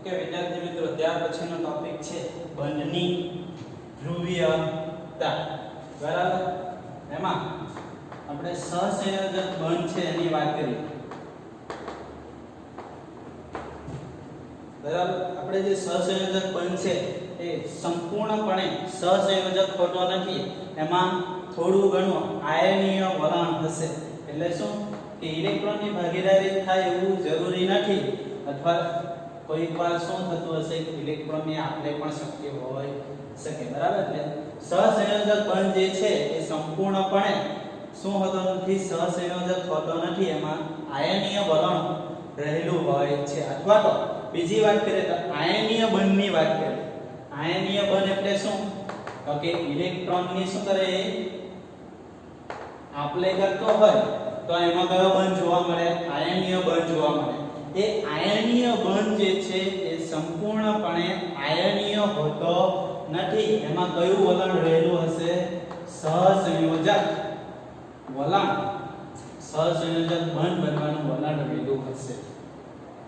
Okay વિદ્યાર્થી મિત્રો, ત્યાર પછીનો ટોપિક છે બંધની ધ્રુવીયતા. બરાબર, એમાં આપણે સહસંયોજક બંધ છે એની વાત કરીએ. બરાબર, આપણે જે સહસંયોજક બંધ છે એ સંપૂર્ણપણે સહસંયોજક હોતો નથી. એમાં થોડું ઘણું આયનીય વલણ હશે. એટલે શું કે ઇલેક્ટ્રોનની ભાગીદારી થાય એવું જરૂરી નથી, અથવા કોઈક વાર શું થતું હશે કે ઇલેક્ટ્રોનની આપલે પણ શક્ય હોય શકે. બરાબર, એટલે સહસંયોજક બંધ જે છે એ સંપૂર્ણપણે શું હોતો નથી, સહસંયોજક હોતો નથી. એમાં આયનીય વલણ રહેલું હોય છે. અથવા તો બીજી વાત કરીએ તો આયનીય બંધની વાત કરીએ. આયનીય બંધ એટલે શું? તો કે ઇલેક્ટ્રોનની શું કરે, આપલે કરતો હોય તો એમાં કયો બંધ જોવા મળે? આયનીય બંધ જોવા મળે. એ આયનીય બંધ જે છે એ સંપૂર્ણપણે આયનીય હોતો નથી. એમાં કયું વલણ રહેલું હશે? સહસંયોજક વલણ. સહસંયોજક બંધ બનવાનું વલણ રહેલું હશે.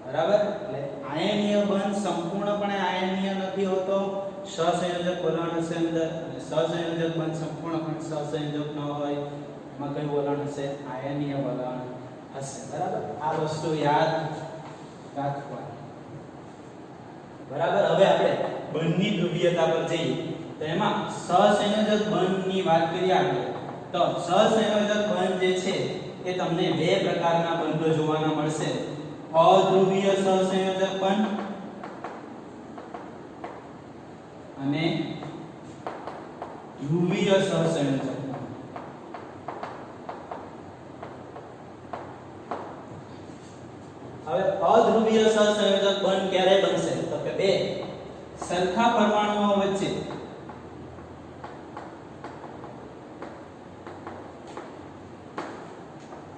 બરાબર, એટલે આયનીય બંધ સંપૂર્ણપણે આયનીય નથી હોતો, સહસંયોજક વલણ હશે અંદર. અને સહસંયોજક બંધ સંપૂર્ણપણે સહસંયોજક ન હોય, એમાં કયું વલણ હશે? આયનીય વલણ હશે. બરાબર, આ વસ્તુ યાદ રાખવાની. બરાબર, હવે આપણે બંધની ધ્રુવીયતા પર જઈએ તો એમાં સહસંયોજક બંધની વાત કરીએ આપણે. તો સહસંયોજક બંધ જે છે એ તમને બે પ્રકારના બંધો જોવાના મળશે. અધ્રુવીય સહસંયોજક બંધ અને ધ્રુવીય સહસંયોજક બંધ. હવે અધ્રુવીય સહસંયોજક બંધ ક્યારે બનશે? તો કે બે સરખા પરમાણુઓ વચ્ચે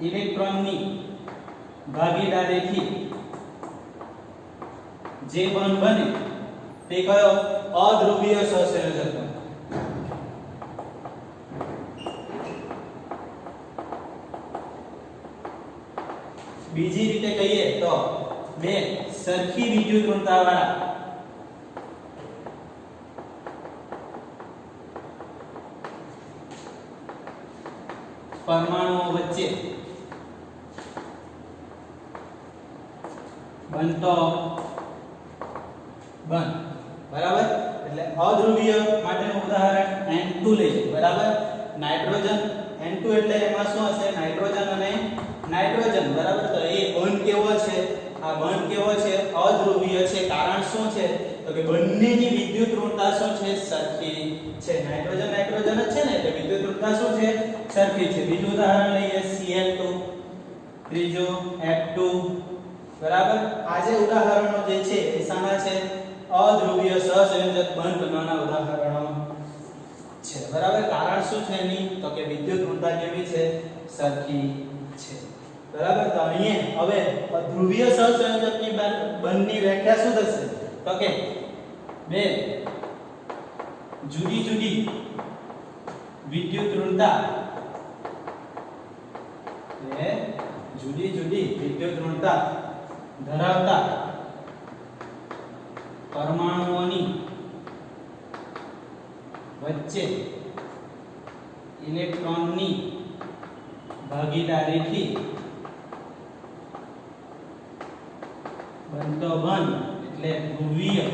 ઇલેક્ટ્રોનની ભાગીદારીથી જે બંધ બને તે કયો? અધ્રુવીય સહસંયોજક બંધ. બીજી રીતે કહીએ તો બે સરખી વિદ્યુત ઋણતાવાળા પરમાણુઓ વચ્ચે બનતો બંધ. બરાબર, એટલે અધ્રુવીય માટેનું ઉદાહરણ N2 લઈએ. બરાબર, નાઇટ્રોજન N2 એટલે એમાં શું હશે? નાઇટ્રોજન અને નાઇટ્રોજન. બરાબર, તો એ બંધ કેવો છે? આ બંધ કેવો છે? અધ્રુવીય છે. કારણ શું છે? તો કે બંનેની વિદ્યુત ઋણતા શું છે? સરખી છે. નાઇટ્રોજન નાઇટ્રોજન જ છે ને, એટલે વિદ્યુત ઋણતા શું છે? સરખી છે. બીજું ઉદાહરણ લઈએ Cl2, ત્રીજું F2. બરાબર, આ જે ઉદાહરણો જે છે એ શાના છે? અધ્રુવીય સહસંયોજક બંધ બનવાના ઉદાહરણો છે. બરાબર, કારણ શું છે એની? તો કે વિદ્યુત ઋણતા કેવી છે? સરખી છે. બરાબર, તો અહીંયા હવે ધ્રુવીય સહસંયોજકની બંધની વ્યાખ્યા શું થશે? તો કે બે જુદી જુદી વિદ્યુત ઋણતા, એ જુદી જુદી વિદ્યુત ઋણતા ધરાવતા પરમાણુઓની વચ્ચે ઇલેક્ટ્રોનની ભાગીદારીથી બનતો બંધ એટલે ધ્રુવીય.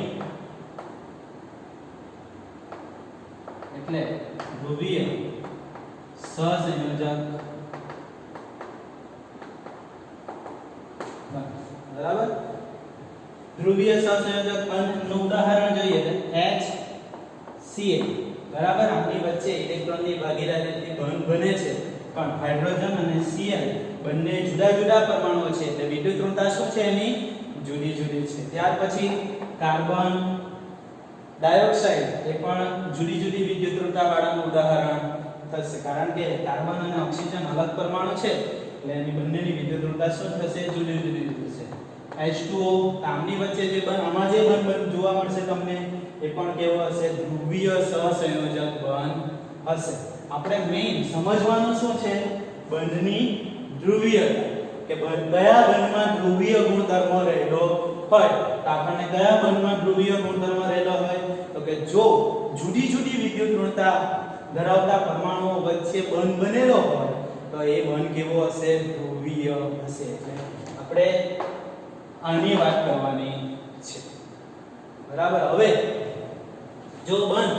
એટલે ધ્રુવીય સહસંયોજક. બરાબર, ધ્રુવીય સહસંયોજક બંધનું ઉદાહરણ જોઈએ તો HCl. બરાબર, આપણી વચ્ચે ઇલેક્ટ્રોનની ભાગીદારીથી બંધ બને છે, પણ હાઇડ્રોજન અને Cl બંને જુદા જુદા પરમાણુઓ છે, એટલે વિદ્યુત ઋણતા શું છે એની? જુદી જુદી છે. ત્યાર પછી કાર્બન ડાયોક્સાઇડ એ પણ જુદી જુદી વિદ્યુત ઋણતા વાળાનું ઉદાહરણ થશે. કારણ કે કાર્બન અને ઓક્સિજન અલગ પરમાણુ છે, એટલે એની બંનેની વિદ્યુત ઋણતા શું થશે? જુદી જુદી થશે. H2O આમની વચ્ચે જે બંધ, આમાં જે બંધ જોવા મળશે તમને એ પણ કેવો હશે? ધ્રુવીય સહસંયોજક બંધ હશે. આપણે મેઈન સમજવાનું શું છે? બંધની ધ્રુવીયતા, કે કયા બંધમાં ધ્રુવીય ગુણધર્મ રહેલો હોય તો આપણને કયા બંધમાં ધ્રુવીય ગુણધર્મ રહેલો હોય તો કે જો જુદી જુદી વિદ્યુત ઋણતા ધરાવતા પરમાણુઓ વચ્ચે બંધ બનેલો હોય તો એ બંધ કેવો હશે ધ્રુવીય હશે એટલે આપણે આની વાત કરવાની છે બરાબર હવે જો બંધ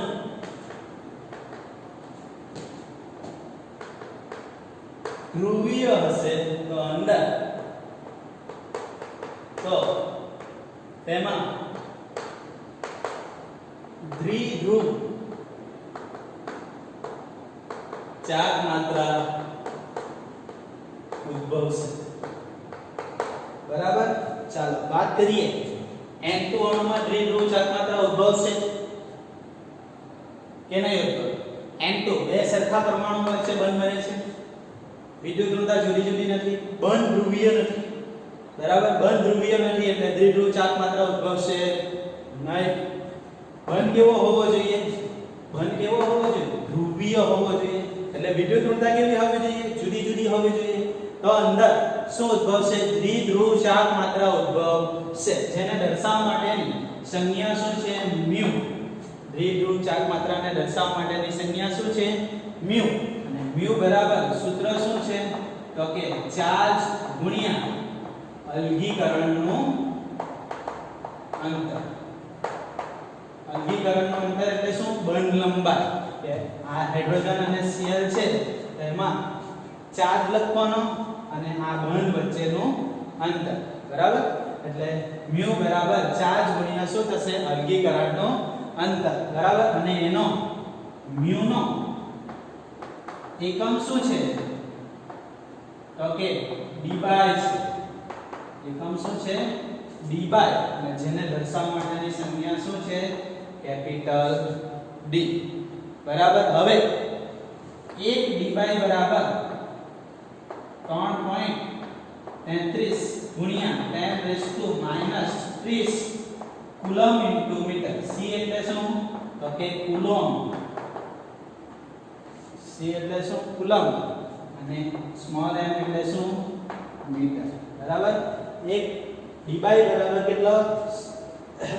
ધ્રુવીય હશે તો અંદર તો તેમાં દ્વિધ્રુવ ચાર્જ માત્રા ઉદ્ભવશે બરાબર ચાલો વાત કરીએ N2 અણુમાં દ્વિધ્રુવ ચાર્જ માત્રા ઉદ્ભવશે કે નહીં ઉદ્ભવે N2 બે સરખા પરમાણુ વચ્ચે બંધ બને છે વિદ્યુત ઋણતા જુદી જુદી નથી બંધ ધ્રુવીય નથી બરાબર બંધ ધ્રુવીય નથી એટલે દ્વિધ્રુવ ચાર્જ માત્રા ઉદ્ભવશે નહીં બંધ કેવો હોવો જોઈએ ધ્રુવીય હોવો જોઈએ એટલે વિદ્યુત ઋણતા કેવી હોવી જોઈએ જુદી જુદી હોવી જોઈએ તો અંદર શું ઉદ્ભવશે દ્વિધ્રુવ ચાર્જ માત્રા ઉદ્ભવશે જેને દર્શાવવા માટેની સંજ્ઞા શું છે મ્યુ દ્વિધ્રુવ ચાર્જ માત્રાને દર્શાવવા માટેની સંજ્ઞા શું છે મ્યુ અને મ્યુ બરાબર સૂત્ર શું છે તો કે ચાર્જ ગુણ્યા અલગીકરણનું અંતર અલગીકરણનું અંતર એટલે શું બંધ લંબાઈ કે આ હાઇડ્રોજન અને Cl છે તેમાં ચાર્જ લખવાનો અને આ બંધ વચ્ચેનું અંતર બરાબર એટલે મ્યુ બરાબર ચાર્જ ગુણ્યા શું થશે અલગીકરણનું અંતર બરાબર અને એનો મ્યુ નો એકમ શું છે તો કે d બાય છે એકમ શું છે d બાય અને જેને દર્શાવવા માટેની સંજ્ઞા શું છે કેપિટલ D બરાબર હવે 1 d બાય બરાબર 3.33 ગુણ્યા 10⁻³ કુલમ ઇન્ટુ મીટર c એટલે શું તો કે કુલોમ c એટલે શું કુલમ અને સ્મોલ m એટલે શું મીટર બરાબર 1 d બાય બરાબર કેટલો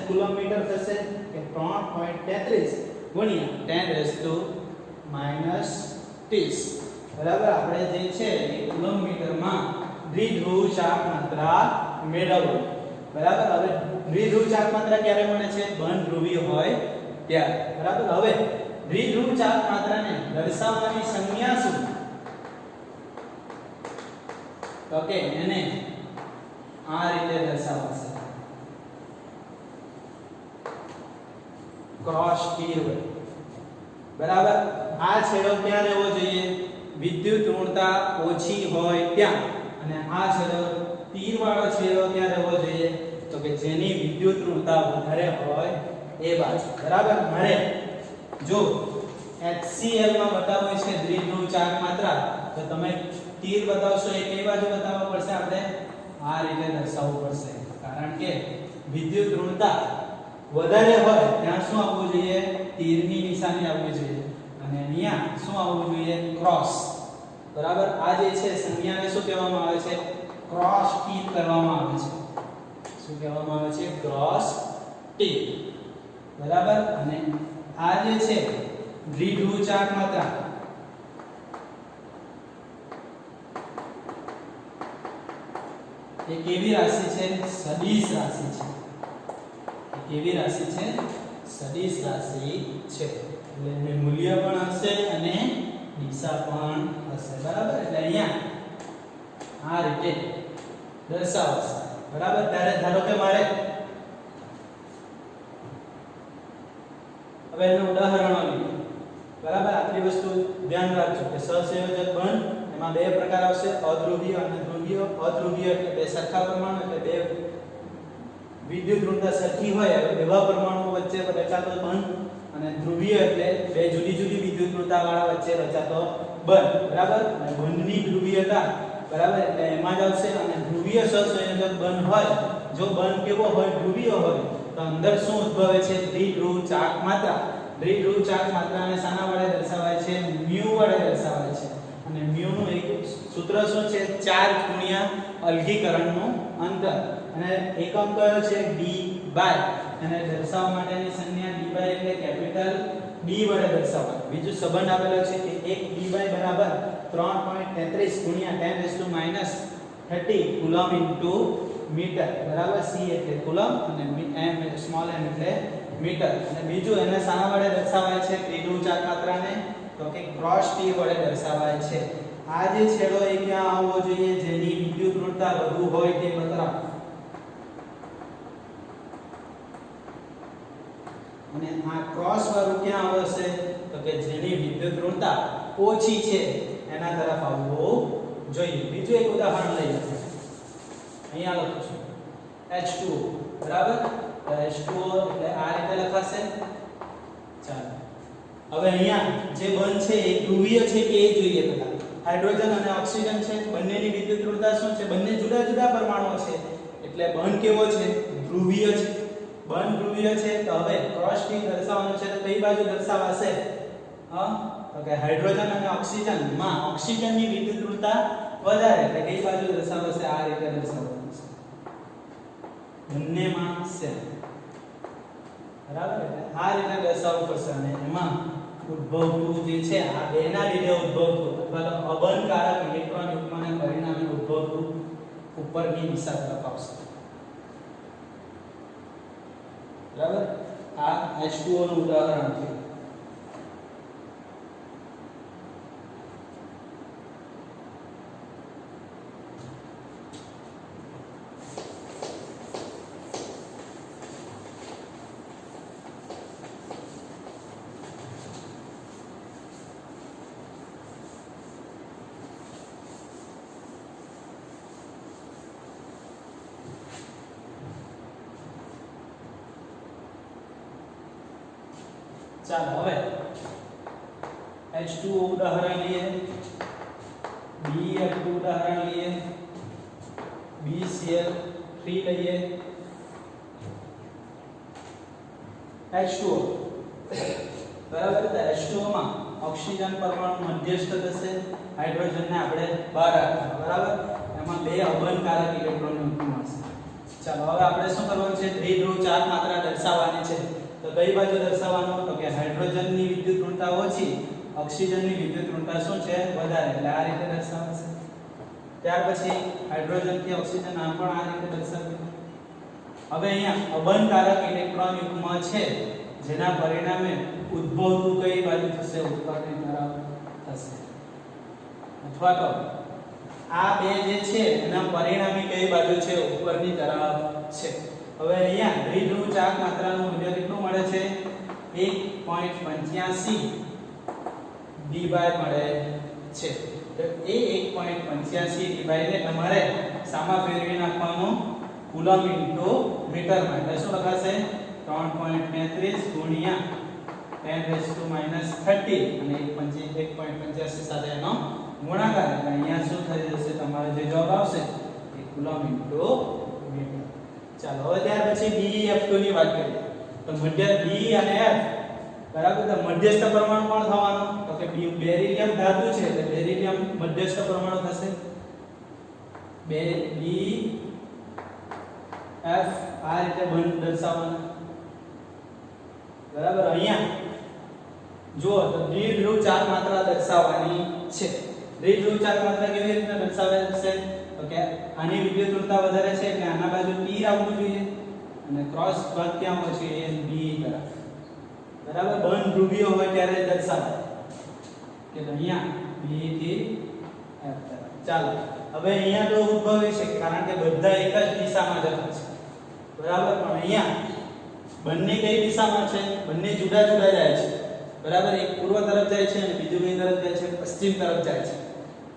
કુલમ મીટર થશે કે 3.33 ગુણ્યા 10⁻30 બરાબર આપણે જે છે એ કુલમ મીટરમાં દ્વિધ્રુવ ચાર્જ માત્રા મેળવવો બરાબર હવે દ્વિધ્રુવ ચાર્જ માત્રા ક્યારે મળે છે બંધ ધ્રુવીય હોય ત્યારે બરાબર હવે દ્વિધ્રુવ ચાર્જ માત્રાને દર્શાવવાની સંજ્ઞા શું તો કે એને આ રીતે દર્શાવાશે ક્રોસ તીર વડે બરાબર આ છેડો ક્યાં રહેવો જોઈએ વિદ્યુત ઋણતા ઓછી હોય ત્યાં અને આ છેડો તીર વાળો છેડો ક્યાં રહેવો જોઈએ તો કે જેની વિદ્યુત ઋણતા વધારે હોય એ બાજુ બરાબર મારે જો HCl માં બતાવ્યું છે દ્વિધ્રુવ ચાર્જ માત્રા તો તમે તીર બતાવશો એ કઈ બાજુ બતાવવા પડશે આપણે આ રીતે દર્શાવવું પડશે કારણ કે વિદ્યુત ઋણતા વધારે હોય ત્યાં શું આવવું જોઈએ તીરની નિશાની આવવી જોઈએ અને અહીંયા શું આવવું જોઈએ ક્રોસ બરાબર આ જે છે સંજ્ઞાને શું કહેવામાં આવે છે ક્રોસ ટીપ કરવામાં આવે છે શું કહેવામાં આવે છે ક્રોસ ટીપ બરાબર અને આ જે છે દ્વિધ્રુવ ચાર્જ માત્રા એ કેવી રાશિ છે સદિશ રાશિ છે કેવી રાશિ છે સદિશ રાશિ છે એટલે એનું મૂલ્ય પણ હશે અને દિશા પણ હશે બરાબર એટલે અહીંયા આ રીતે દર્શાવશે બરાબર ત્યારે ધારો કે મારે હવે એનું ઉદાહરણ લઈએ બરાબર આટલી વસ્તુ ધ્યાન રાખજો કે સહસંયોજક બંધ એમાં બે પ્રકાર આવશે અધ્રુવીય અને ધ્રુવીય અધ્રુવીય એટલે બે સરખા પરમાણુ એટલે બે વિદ્યુત ઋણતા સરખી હોય એવા પરમાણુઓ વચ્ચે રચાતો બંધ અને ધ્રુવીય એટલે બે જુદી જુદી વિદ્યુત ઋણતા વાળા વચ્ચે રચાતો બંધ બરાબર અને બંધની ધ્રુવીયતા બરાબર એટલે એમાં જ આવશે અને ધ્રુવીય સહસંયોજક બંધ હોય જો બંધ કેવો હોય ધ્રુવીય હોય તો અંદર શું ઉદ્ભવે છે દ્વિધ્રુવ ચાર્જ માત્રા દ્વિધ્રુવ ચાર્જ માત્રાને શાના વડે દર્શાવાય છે મ્યુ વડે દર્શાવાય છે અને મ્યુ નું એક સૂત્ર શું છે ચાર્જ ગુણ્યા અલગીકરણનું અંતર અને એકમ કયો છે ડી બાય, અને દર્શાવવા માટેની સંજ્ઞા ડી બાય એટલે કેપિટલ ડી વડે દર્શાવવાનું. બીજું સંબંધ આપેલો છે કે 1 ડી બાય બરાબર 3.33 ગુણ્યા 10⁻30 કુલમ ઇન્ટુ મીટર, બરાબર. સી એટલે કુલમ અને એમ સ્મોલ એમ એટલે મીટર. અને બીજું એને શાના વડે દર્શાવાય છે ત્રિભુજાકાર માત્રાને, તો કે ક્રોસ ટી વડે દર્શાવાય છે. આ જે છેડો એ ક્યાં આવવો જોઈએ, જેની વિદ્યુત ઋણતા વધુ હોય તે બતાવો. અને આ ક્રોસ વાળું ક્યાં આવશે, તો કે જેની વિદ્યુત ઋણતા ઓછી છે એના તરફ આવવું જોઈએ. બીજું એક ઉદાહરણ લઈએ. અહીંયા લખું છું H2O, બરાબર. તો H2O એટલે આ રીતે લખાશે. ચાલો હવે અહીંયા જે બંધ છે એ ધ્રુવીય છે કે એ જોઈએ. પહેલા હાઇડ્રોજન અને ઓક્સિજન છે, બંનેની વિદ્યુત ઋણતા શું છે, બંને જુદા જુદા પરમાણુઓ છે, એટલે બંધ કેવો છે, ધ્રુવીય છે. બંધ ધ્રુવીય છે તો હવે ક્રોસ ટી દર્શાવવાનું છે તો કઈ બાજુ દર્શાવાશે, તો કે હાઇડ્રોજન અને ઓક્સિજન માં ઓક્સિજનની વિદ્યુત ઋણતા વધારે, એટલે કઈ બાજુ દર્શાવાશે, આ રીતે દર્શાવવાનું છે, બંનેમાં સેમ, બરાબર. એટલે આ રીતે દર્શાવવું પડશે. અને એમાં ઉદ્ભવતું જે છે આ બેના લીધે ઉદ્ભવતું અથવા તો અબંધકારક ઇલેક્ટ્રોન યુગ્મને પરિણામે ઉદ્ભવતું ઉપરની દિશા તરફ આવશે, બરાબર. આ H2O નું ઉદાહરણ છે. ચાલો હવે H2O ઉદાહરણ લઈએ, BF2 ઉદાહરણ લઈએ, BCl3 લઈએ. H2O બરાબર. તો H2O માં ઓક્સિજન પરમાણુ મધ્યસ્થ થશે, હાઇડ્રોજનને આપણે બહાર રાખવાના, બરાબર. એમાં બે અબંધકારક ઇલેક્ટ્રોન મળશે. ચાલો હવે આપણે શું કરવાનું છે, દ્વિધ્રુવ ચાર્જ માત્રા દર્શાવવાની છે. તો કઈ બાજુ દર્શાવવાનું, તો કે હાઇડ્રોજનની વિદ્યુત ઋણતા ઓછી, ઓક્સિજનની વિદ્યુત ઋણતા શું છે, વધારે, એટલે આ રીતે દર્શાવાશે. ત્યાર પછી હાઇડ્રોજન થી ઓક્સિજન આમ પણ આ રીતે દર્શાવ્યું. હવે અહીંયા અબંધકારક ઇલેક્ટ્રોન યુગ્મ છે જેના પરિણામે ઉદ્ભવતું કઈ બાજુ થશે, ઉપરની તરફ થશે, અથવા તો આ બે જે છે એના પરિણામી કઈ બાજુ છે, ઉપરની તરફ છે. હવે અહીંયા દ્વિધ્રુવ ચાર્જ માત્રાનું મૂલ્ય કેટલું મળે છે, 1.85 ડી બાય મળે છે. તો એ 1.85 ડી બાય ને તમારે સામા ફેરવી નાખવાનું કુલમ ઇન્ટુ મીટરમાં. એટલે શું લખાશે, 3.33 ગુણ્યા 10⁻30 અને 1.85 સાથે એનો ગુણાકાર. એટલે અહીંયા શું થઈ જશે, તમારો જે જવાબ આવશે એ કુલમ ઇન્ટુ મીટર. ચાલો હવે ત્યાર પછી BF2 ની વાત કરીએ. તો મધ્ય B અને F, બરાબર. તો મધ્યસ્થ પરમાણુ કોણ થવાનો, તો કે બેરિલિયમ ધાતુ છે એટલે બેરિલિયમ મધ્યસ્થ પરમાણુ થશે. બે B F આ રીતે બંધ દર્શાવવાનું, બરાબર. અહીંયા જો તો દ્વિધ્રુવ ચાર્જ માત્રા દર્શાવવાની છે. દ્વિધ્રુવ ચાર્જ માત્રા કેવી રીતે દર્શાવાય છે, તો કે આની વિદ્યુત ઋણતા વધારે છે એટલે આના બાજુ તીર આવવું જોઈએ અને ક્રોસ ભાગ ક્યાં હોય છે, એ B તરફ, બરાબર. બંધ ધ્રુવીય હોય ત્યારે દર્શાવાય કે અહીંયા B થી F તરફ. ચાલો હવે અહીંયા તો ઉદ્ભવે છે કારણ કે બધા એક જ દિશામાં જતા છે, બરાબર. પણ અહીંયા બંને કઈ દિશામાં છે, બંને જુદા જુદા જાય છે, બરાબર. એક પૂર્વ તરફ જાય છે અને બીજું કઈ તરફ જાય છે, પશ્ચિમ તરફ જાય છે,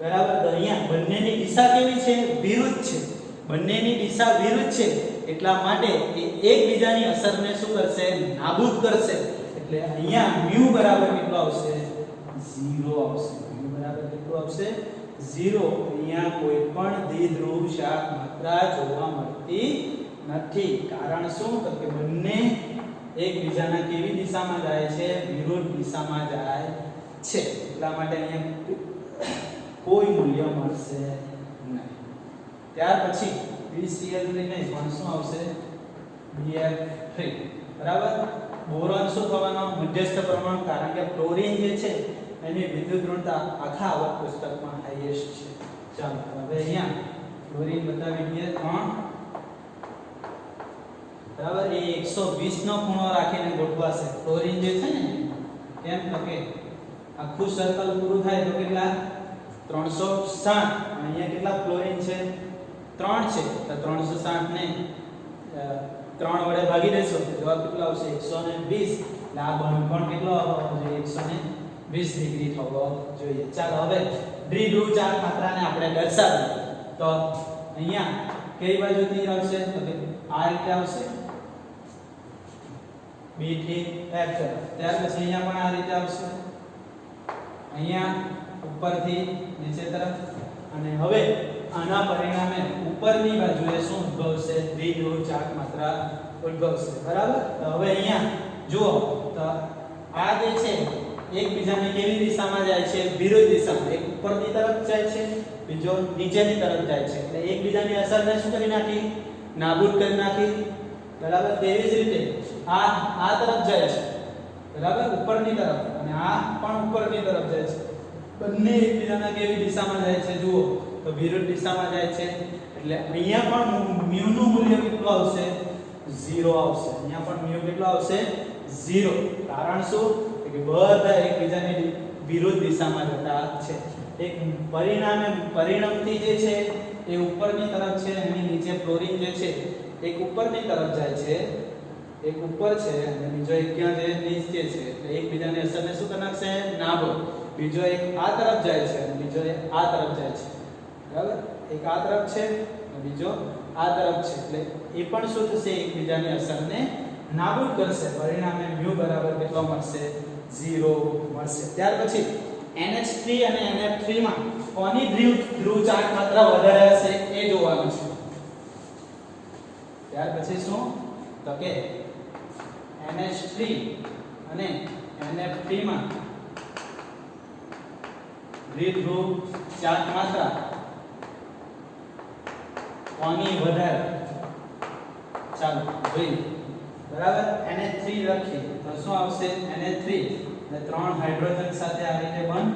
બરાબર. તો અહીંયા બંનેની દિશા કેવી છે, વિરુદ્ધ છે. બંનેની દિશા વિરુદ્ધ છે એટલા માટે એ એકબીજાની અસરને શું કરશે, નાબૂદ કરશે. એટલે અહીંયા μ બરાબર કેટલો આવશે, 0 આવશે. μ બરાબર કેટલું આવશે, 0. અહીંયા કોઈ પણ દ્વિધ્રુવ ચાર્જ માત્રા જોવા મળતી નથી. કારણ શું, તો કે બંને એકબીજાના કેવી દિશામાં જાય છે, વિરુદ્ધ દિશામાં જાય છે. એટલા માટે અહીંયા કોઈ મૂલ્ય મળશે નહીં. ત્યાર પછી BCl3 નહીં પણ શું આવશે BF3 બરાબર બોરોન શું થવાનો મધ્યસ્થ પરમાણુ કારણ કે ફ્લોરીન જે છે એની વિદ્યુત ઋણતા આખા આવર્ત પુસ્તકમાં હાઈએસ્ટ છે ચાલો હવે અહીંયા ફ્લોરીન બતાવી દઈએ 3 બરાબર એ 120 નો ખૂણો રાખીને ગોઠવાશે ફ્લોરીન જે છે ને કેમ તો કે આખું સર્કલ પૂરું થાય તો કેટલા 360 અહીંયા કેટલા ફ્લોરીન છે 3 છે તો 360 ને 3 વડે ભાગી દેશો તો જવાબ કેટલો આવશે 120 એટલે આ બળકોણ કેટલો આવવો જોઈએ 120 ડિગ્રી થવો જોઈએ ચાલો હવે દ્વિધ્રુવ ચાર માત્રાને આપણે દર્શાવીએ તો અહીંયા કઈ બાજુ તીર આવશે તો કે આ રીતે આવશે B થી F તરફ ત્યાર પછી અહીંયા પણ આ રીતે આવશે અહીંયા ઉપરથી નીચે તરફ અને હવે આના પરિણામે ઉપરની બાજુએ શું ઉદ્ભવશે દ્વિધ્રુવ ચાર્જ માત્રા ઉદ્ભવશે બરાબર તો હવે અહીંયા જુઓ તો આ જે છે એકબીજાની કેવી દિશામાં જાય છે વિરુદ્ધ દિશામાં એક ઉપરની તરફ જાય છે બીજો નીચેની તરફ જાય છે એટલે એકબીજાની અસરને શું કરી નાખી નાબૂદ કરી નાખી બરાબર તેવી જ રીતે આ તરફ જાય છે બરાબર ઉપરની તરફ અને આ પણ ઉપરની તરફ જાય છે બંને એકબીજાના કેવી દિશામાં જાય છે જુઓ તો વિરુદ્ધ દિશામાં જાય છે એટલે અહીંયા પણ mu નું મૂલ્ય કેટલું આવશે 0 આવશે અહીંયા પણ mu કેટલો આવશે 0 કારણ શું કે બધા એકબીજાની વિરુદ્ધ દિશામાં જતા છે એક પરિણામથી જે છે એ ઉપરની તરફ છે અને નીચે ફ્લોરીન જે છે એક ઉપરની તરફ જાય છે એક ઉપર છે અને બીજો એક ક્યાં છે નીચે છે એટલે એકબીજાની અસરને શું કરી નાખશે નાબૂદ બીજો એક આ તરફ જાય છે અને બીજો એક આ તરફ જાય છે બરાબર એક આ તરફ છે અને બીજો આ તરફ છે એટલે એ પણ શું થશે એકબીજાની અસરને નાબૂદ કરશે પરિણામે mu બરાબર કેટલો મળશે 0 મળશે ત્યાર પછી NH3 અને NF3 માં કોની ધ્રુવ ચાર્જ માત્રા વધારે હશે એ જોવાનું છે ત્યાર પછી શું તો કે NH3 અને NF3 માં દ્વિધ્રુવ ચાર્જ માત્રા કોની વધારે ચાલો જોઈએ બરાબર NH3 લખી તો શું આવશે NH3 એટલે 3 હાઇડ્રોજન સાથે આ રીતે બંધ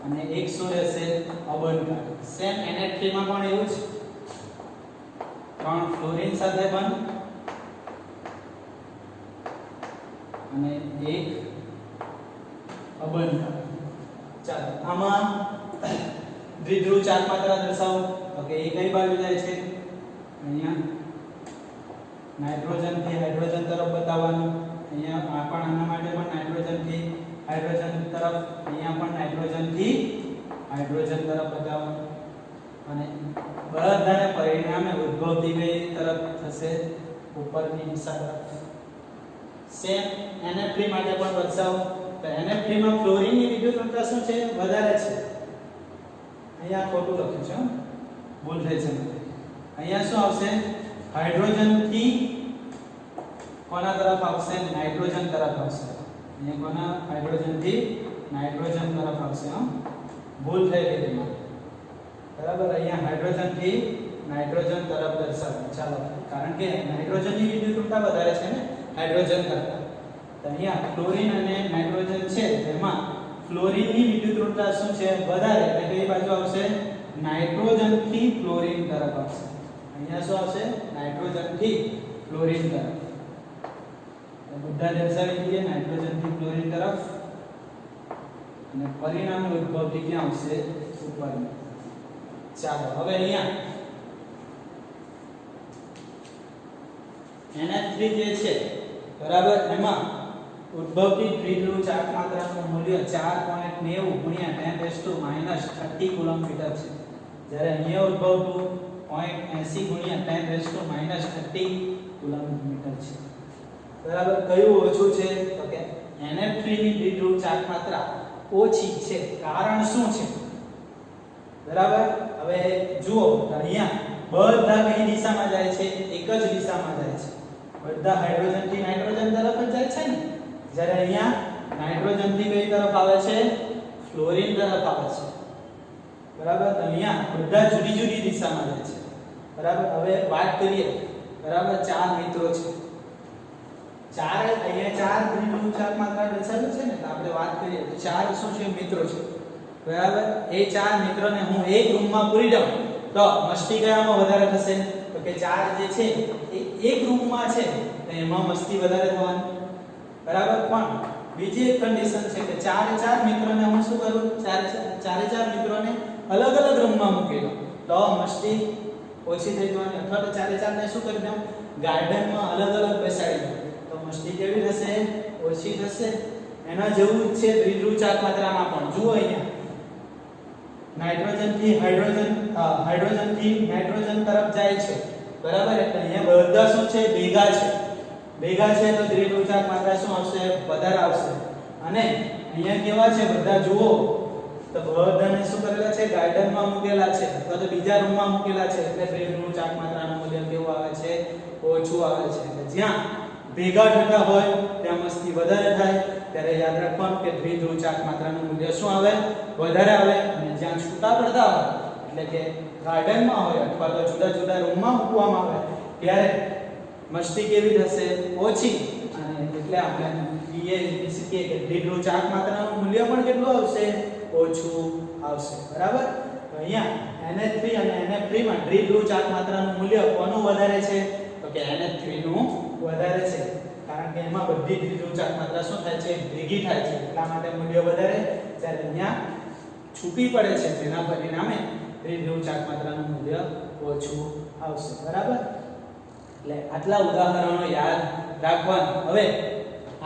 અને એક શું રહેશે અબંધ સેમ NH3 માં પણ એવું જ 3 ફ્લોરીન સાથે બંધ અને એક અબંધ ચાલો આમાં દ્વિધ્રુવ ચાર્જ માત્રા દર્શાવો ઓકે એ કઈ બાજુ જાય છે અહીંયા નાઇટ્રોજન થી હાઇડ્રોજન તરફ બતાવવાનું અહીંયા આ પણ આના માટે પણ નાઇટ્રોજન થી હાઇડ્રોજન તરફ અહીંયા પણ નાઇટ્રોજન થી હાઇડ્રોજન તરફ બતાવવાનું અને બધાને પરિણામે ઉદ્ભવતી કઈ તરફ થશે ઉપરની દિશા તરફ સેમ NF3 માટે પણ દર્શાવો તો NF3 માં ફ્લોરીનની વિદ્યુત ઋણતા શું છે વધારે છે અહીંયા ખોટું લખ્યું છે ભૂલ થઈ છે અહીંયા શું આવશે હાઇડ્રોજન થી કોના તરફ આવશે નાઇટ્રોજન તરફ આવશે અહીંયા કોના હાઇડ્રોજન થી નાઇટ્રોજન તરફ આવશે ભૂલ થઈ ગઈ તેમાં બરાબર અહીંયા હાઇડ્રોજન થી નાઇટ્રોજન તરફ દર્શાવો ચાલો કારણ કે નાઇટ્રોજનની વિદ્યુત ઋણતા વધારે છે ને હાઇડ્રોજન કરતા તો અહીંયા ફ્લોરીન અને નાઇટ્રોજન છે તેમાં ફ્લોરીનની વિદ્યુત ઋણતા શું છે વધારે એટલે કઈ બાજુ આવશે નાઇટ્રોજન થી ફ્લોરીન તરફ આવશે અહીંયા શું આવશે નાઇટ્રોજન થી ફ્લોરીન તરફ બધા દર્શાવી દઈએ નાઇટ્રોજન થી ફ્લોરીન તરફ અને પરિણામ ઉદ્ભવથી ક્યાં આવશે ઉપર ચાલો હવે અહીંયા NH3 જે છે બરાબર એમાં ઉદ્ભવતી દ્વિધ્રુવ ચાર્જ માત્રાનું મૂલ્ય 4.90 × 10⁻³ કુલમ્બ મીટર છે જ્યારે અહીંયા ઉદ્ભવતું 0.80 × 10⁻³ કુલમ્બ મીટર છે બરાબર કયું ઓછું છે તો કે NF3 ની દ્વિધ્રુવ ચાર્જ માત્રા ઓછી છે કારણ શું છે બરાબર હવે જુઓ અહીંયા બધા કઈ દિશામાં જાય છે એક જ દિશામાં જાય છે બધા હાઇડ્રોજન થી નાઇટ્રોજન તરફ જ જાય છે ને જ્યારે અહીંયા નાઇટ્રોજન થી કઈ તરફ આવે છે ફ્લોરીન તરફ આવે છે બરાબર તો અહીંયા બધા જુદી જુદી દિશામાં જાય છે બરાબર. હવે વાત કરીએ બરાબર ચાર મિત્રો છે, ચાર અહીંયા ચાર દ્વિધ્રુવ ચાર માત્રા દર્શાવેલું છે ને, તો આપણે વાત કરીએ તો ચાર શું છે મિત્રો છે બરાબર. એ ચાર મિત્રોને હું એક રૂમમાં પૂરી દઉં તો મસ્તી કયામાં વધારે થશે? તો કે ચાર જે છે એ એક રૂમમાં છે તો એમાં મસ્તી વધારે થવાની બરાબર. પણ બીજી એક કન્ડિશન છે કે ચારે ચાર મિત્રોને હું શું કરું, ચારે ચાર મિત્રોને અલગ અલગ રૂમમાં મૂકી દઉં તો મસ્તી ઓછી થઈ જવાની. અથવા તો ચારે ચારને શું કરી દઉં, ગાર્ડનમાં અલગ અલગ બેસાડી દઉં તો મસ્તી કેવી થશે? ઓછી થશે. એના જેવું જ છે દ્વિધ્રુવ ચાર માત્રામાં પણ. જુઓ અહીંયા નાઇટ્રોજન થી હાઇડ્રોજન થી નાઇટ્રોજન તરફ જાય છે બરાબર. એટલે અહીંયા બધા શું છે? ભેગા છે. ભેગા છે તો દ્વિધ્રુવ ચાર માત્રા શું આવશે? વધારે આવશે. અને અહીંયા કેવા છે બધા? જુઓ તો બધાને શું કરેલા છે? ગાર્ડનમાં મૂકેલા છે અથવા તો બીજા રૂમમાં મૂકેલા છે. એટલે દ્વિધ્રુવ ચાર માત્રાનું મૂલ્ય કેવું આવે છે? ઓછું આવે છે. એટલે જ્યાં ભેગા થતા હોય ત્યાં મસ્તી વધારે થાય. ત્યારે યાદ રાખવાનું કે દ્વિધ્રુવ ચાર માત્રાનું મૂલ્ય શું આવે? વધારે આવે. અને જ્યાં છૂટા પડતા હોય એટલે કે ગાર્ડનમાં હોય અથવા તો જુદા જુદા રૂમમાં મૂકવામાં આવે ત્યારે મસ્તી કેવી થશે? ઓછી. અને એટલે આપણે એ શીખીએ કે દ્વિધ્રુવ ચાર માત્રાનું મૂલ્ય પણ કેટલું આવશે? ઓછું આવશે બરાબર. તો અહીંયા NH3 અને NF3 માં દ્વિધ્રુવ ચાર માત્રાનું મૂલ્ય કોનું વધારે છે? તો કે NH3 નું વધારે છે. કારણ કે એમાં બધી દ્વિધ્રુવ ચાર માત્રા શું થાય છે? ભેગી થાય છે. એટલા માટે મૂલ્ય વધારે. જ્યારે અહીંયા છૂટી પડે છે જેના પરિણામે દ્વિધ્રુવ ચાર માત્રાનું મૂલ્ય ઓછું આવશે બરાબર. એટલે આટલા ઉદાહરણો યાદ રાખવાના. હવે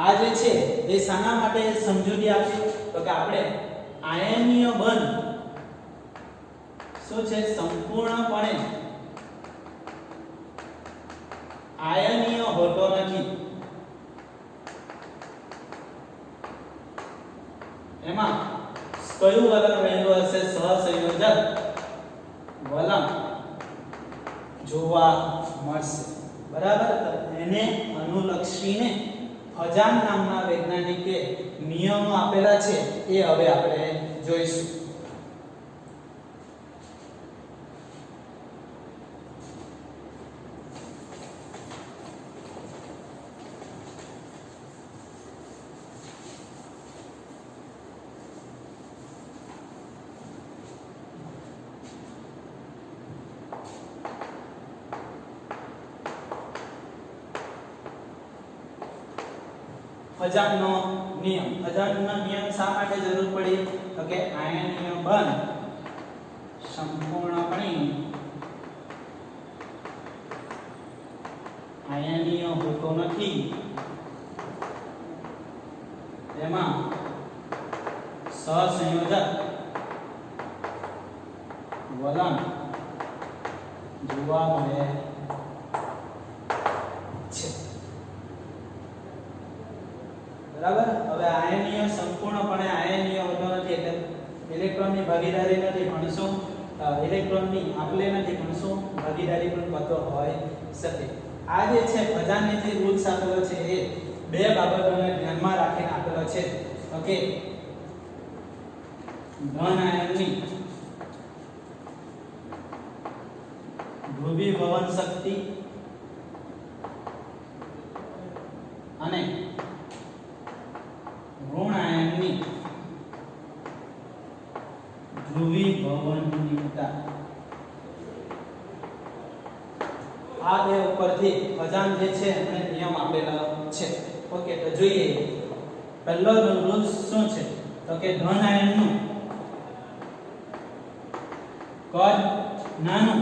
આ જે છે એ શાના માટે સમજૂતી આપી? તો કે આપણે આયનીય બંધ શું છે? સંપૂર્ણપણે આયનીય હોતો નથી. એમાં કયું વલણ રહેલું હશે? સહસંયોજક વલણ જોવા મળશે બરાબર. એને અનુલક્ષીને હજાન નામના વૈજ્ઞાનિકે નિયમો આપેલા છે એ હવે આપણે જોઈશું. હજાનનો નિયમ. હજાનનો નિયમ શા માટે જરૂર પડી? તો કે આયનીય બંધ સંપૂર્ણપણે આયનીય હોતો નથી. તેમાં સહસંયોજક વલણ જોવા મળે છે બરાબર. હવે આયનીય સંપૂર્ણપણે આયનીય હોતો નથી એટલે ઇલેક્ટ્રોનની ભાગીદારી નથી પણ શું? ઇલેક્ટ્રોનની આપલે નથી પણ શું? ભાગીદારી પણ થતો હોય શકે. આ જે છે બધાને જે રૂલ્સ આપેલો છે એ બે બાબતોને ધ્યાનમાં રાખીને આપેલો છે. ઓકે, ધન આયનની ધ્રુવીભવન શક્તિ અને ઋણ આયનની ધ્રુવીભવનીયતા. આ બે ઉપરથી અજાન જે છે એને નિયમ આપેલો છે. ઓકે, તો જોઈએ પહેલો રૂલ શું છે? તો કે ધન આયનનું કદ નાનું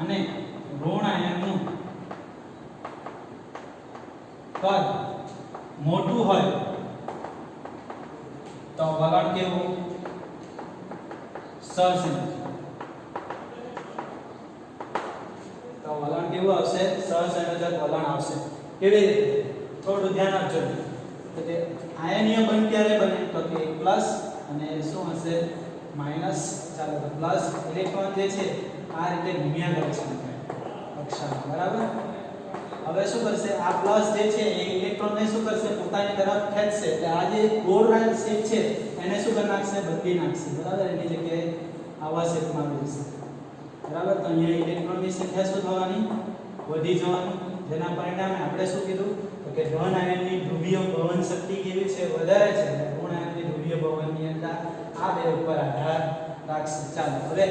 અને ઋણ આયનનું કદ મોટું હોય તો વલણ કેવું? સહસંયોજક. તો વલણ કેવું આવશે? સહસંયોજક વલણ આવશે. કેવી રીતે? થોડું ધ્યાન આપજો. તો કે આયનીય બંધ ક્યારે બને? તો કે પ્લસ અને શું હશે? માઈનસ. ચાલો તો પ્લસ ઇલેક્ટ્રોન જે છે આ રીતે ઘૂમ્યા કરે છે કક્ષામાં બરાબર. હવે શું કરશે? આ પ્લસ જે છે એ ઇલેક્ટ્રોનને શું કરશે? પોતાની તરફ ખેંચશે. એટલે આ જે ગોળ રાઉન્ડ શેપ છે એને શું કરી નાખશે? બદલી નાખશે બરાબર. એની જગ્યાએ આવા શેપમાં આવી જશે. બરાબર. તો અહીંયા ઇલેક્ટ્રોનની સંખ્યા શું થવાની? વધી જવાની. જેના પરિણામે આપણે શું કીધું? તો કે ધન આયનની ધ્રુવીય પવન શક્તિ કેવી છે? વધારે છે. અને ઋણ આયનની ધ્રુવીય પવનની અંદર આ બે ઉપર આધાર રાખશે. ચાલો હવે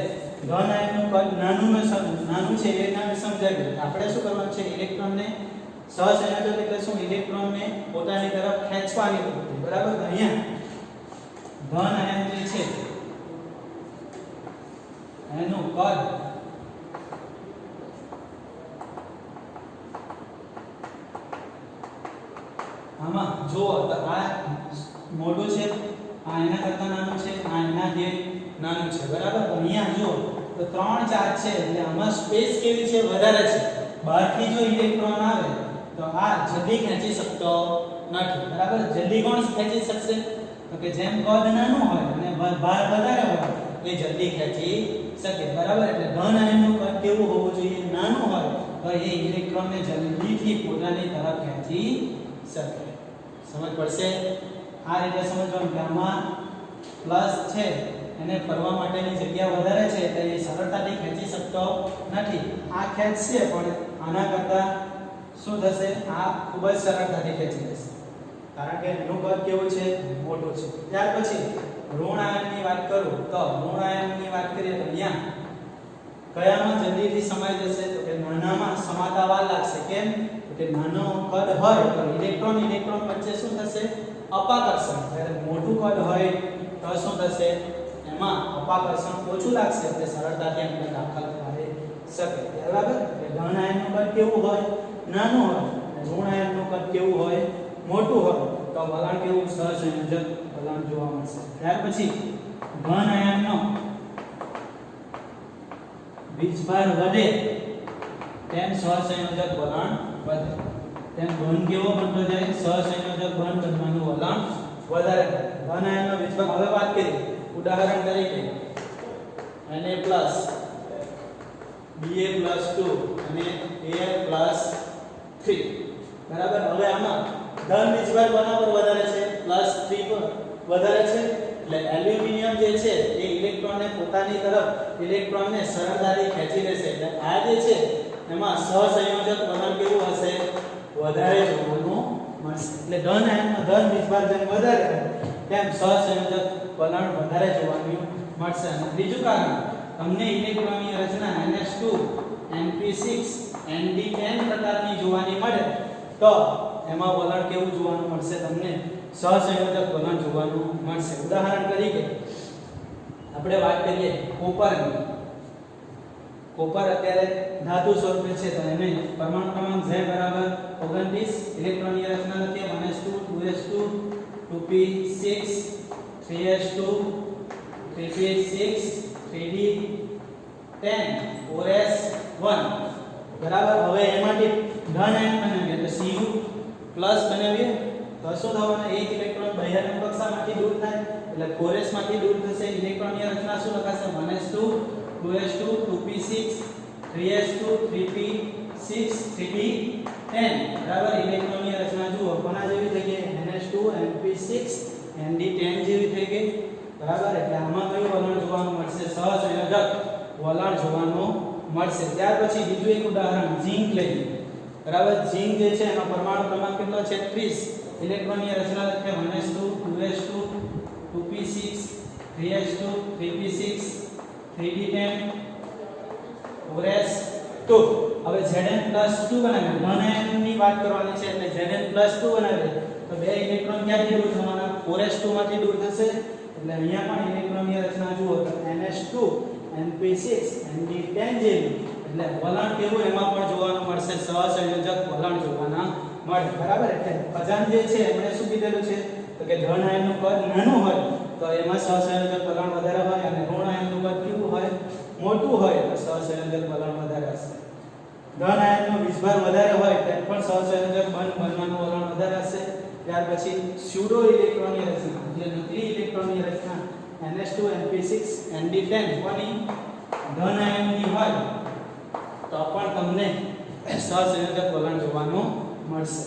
ધન આયનનું કદ નાનું છે એ નામ સમજાવ્યું. આપણે શું કરવાનું છે? ઇલેક્ટ્રોનને સહસંયોજક એટલે શું? ઇલેક્ટ્રોનને પોતાની તરફ ખેંચવાની પ્રવૃત્તિ. બરાબર. તો અહીંયા ધન આયન જે છે એનું કદ આમાં જો તો આ મોટું છે, આ એના કરતા નાનું છે, આ એનાથી નાનું છે. બરાબર. તો અહીંયા જો તો 3 ચાર્જ છે એટલે આમાં સ્પેસ કેવી છે? વધારે છે. બહારથી જો ઇલેક્ટ્રોન આવે તો આ જલ્દી ખેંચી શકતો નથી. બરાબર. જલ્દી કોણ ખેંચી શકશે? તો કે જેમ કદ નાનું હોય અને ભાર વધારે હોય એ જલ્દી ખેંચી શકે. બરાબર. એટલે ધન આયનનું કદ કેવું હોવું જોઈએ? નાનું હોય તો એ ઇલેક્ટ્રોનને જલ્દીથી પોતાની તરફ ખેંચી શકે. સમજ પડશે? આ રીતે સમજવાનું કે આમાં પ્લસ છે એને ફરવા માટેની જગ્યા વધારે છે એટલે એ સરળતાથી ખેંચી શકતો નથી. આ ખેંચશે પણ આના કરતા શું થશે? આ ખૂબ જ સરળતાથી ખેંચી લેશે કારણ કે એનું કદ કેવું છે? મોટું છે. ત્યાર પછી ઋણ આયનની વાત કરું તો ઋણ આયનની વાત કરીએ તો અહીંયા કયામાં જલ્દીથી સમાઈ જશે? તો કે નાનામાં સમાતા વાર લાગશે. કેમ? તો કે નાનો કદ હોય તો ઇલેક્ટ્રોન વચ્ચે શું થશે? અપાકર્ષણ. જ્યારે મોટું કદ હોય તો શું થશે? એમાં અપાકર્ષણ ઓછું લાગશે એટલે સરળતાથી અંદર દાખલ કરી શકે. બરાબર. એટલે ધન આયનનું કદ કેવું હોય? નાનું હોય. ઋણ આયનનું કદ કેવું હોય? મોટું હોય. તો વલણ કેવું? સહસંયોજક વલણ જોવા મળશે. ત્યાર પછી ધન આયનનો વીજભાર વધે તેમ સહસંયોજક વલણ વધે. તેમ ઘન કેવો બનતો જાય? સહસંયોજક ઘન બનવાનું વલણ વધારે થાય. ધન આયનનો વીજભાર હવે વાત કરીએ. ઉદાહરણ તરીકે Na+, Ba+2 અને Al+3. બરાબર. હવે આમાં ધન વીજભાર કોના પર વધારે છે? +3 પર વધારે છે. એટલે એલ્યુમિનિયમ જે છે એ ઇલેક્ટ્રોનને પોતાની તરફ ઇલેક્ટ્રોનને સરળતાથી ખેંચી લેશે. એટલે આ જે છે એમાં સહસંયોજક વલણ કેવું હશે? વધારે જોવાનું મળશે. એટલે ધન આયનમાં ધન વીજભાર જેમ વધારે તેમ સહસંયોજક વલણ વધારે જોવાનું મળશે. અને ત્રીજું કારણ તમને ઇલેક્ટ્રોનની રચના NH2 Np6 Nd10 પ્રકારની જોવાની મળે તો એમાં વલણ કેવું જોવાનું મળશે? તમને સહસંયોજક વલણ જોવાનું મળશે. ઉદાહરણ તરીકે આપણે વાત કરીએ કોપરની. કોપર અત્યારે ધાતુ સ્વરૂપે છે તો એને પરમાણુ ક્રમાંક Z બરાબર 29 ઇલેક્ટ્રોનની રચના લખીએ 1s2 2s2 2p6 3s2 3p6 3d10 4s1. બરાબર. હવે એમાંથી ધન આયન બનાવીએ તો Cu પ્લસ બનાવીએ તો શું થવાનું? એક ઇલેક્ટ્રોન બાહ્યની કક્ષામાંથી દૂર થાય એટલે 4s માંથી દૂર થશે. ઇલેક્ટ્રોનની રચના શું લખાશે? 1s2 2s2 2p6 3s2 3p6 3d10. બરાબર. ઇલેક્ટ્રોનની રચના જુઓ કોના જેવી થઈ ગઈ? NH2 Np6 Nd10 જેવી થઈ ગઈ. બરાબર. એટલે આમાં કયું વલણ જોવાનું મળશે? સહસંયોજક વલણ જોવાનું મળશે. ત્યાર પછી બીજું એક ઉદાહરણ ઝિંક લઈએ. બરાબર. ઝિંક જે છે એનો પરમાણુ ક્રમાંક કેટલો છે? 30. ઇલેક્ટ્રોનની રચના લખીએ 1s2 2s2 2p6 3s2 3p6 3d10 4s2. હવે Zn+2 બનાવીએ. ધન આયનની વાત કરવાની છે એટલે Zn+2 બનાવીએ તો બે ઇલેક્ટ્રોન ક્યાંથી દૂર થવાના? 4s2 માંથી દૂર થશે. એટલે અહીંયા પણ ઇલેક્ટ્રોનની રચના જુઓ તો NH2 Np6 Nd10 જેવી. એટલે વલણ કેવું એમાં પણ જોવાનું મળશે? સહસંયોજક વલણ જોવાના મળે. બરાબર. એટલે અજાન જે છે એમણે શું કીધેલું છે? તો કે ધન આયનનું કદ નાનું હોય તો એમાં સહસંયોજક વલણ વધારે હોય અને ઋણ આયનનું કદ કેવું હોય? મોટું હોય તો સહસંયોજક વલણ વધારે હશે. ધન આયનનો વીજભાર વધારે હોય તેમ પણ સહસંયોજક બનવાનું વલણ વધારે હશે. ત્યાર પછી સ્યુડો ઇલેક્ટ્રોનની રચના એટલે નકલી ઇલેક્ટ્રોનની રચના NH2 Np6 Nd10 કોની? ધન આયનની હોય તો પણ તમને સહસંયોજક વલણ જોવાનું મળશે.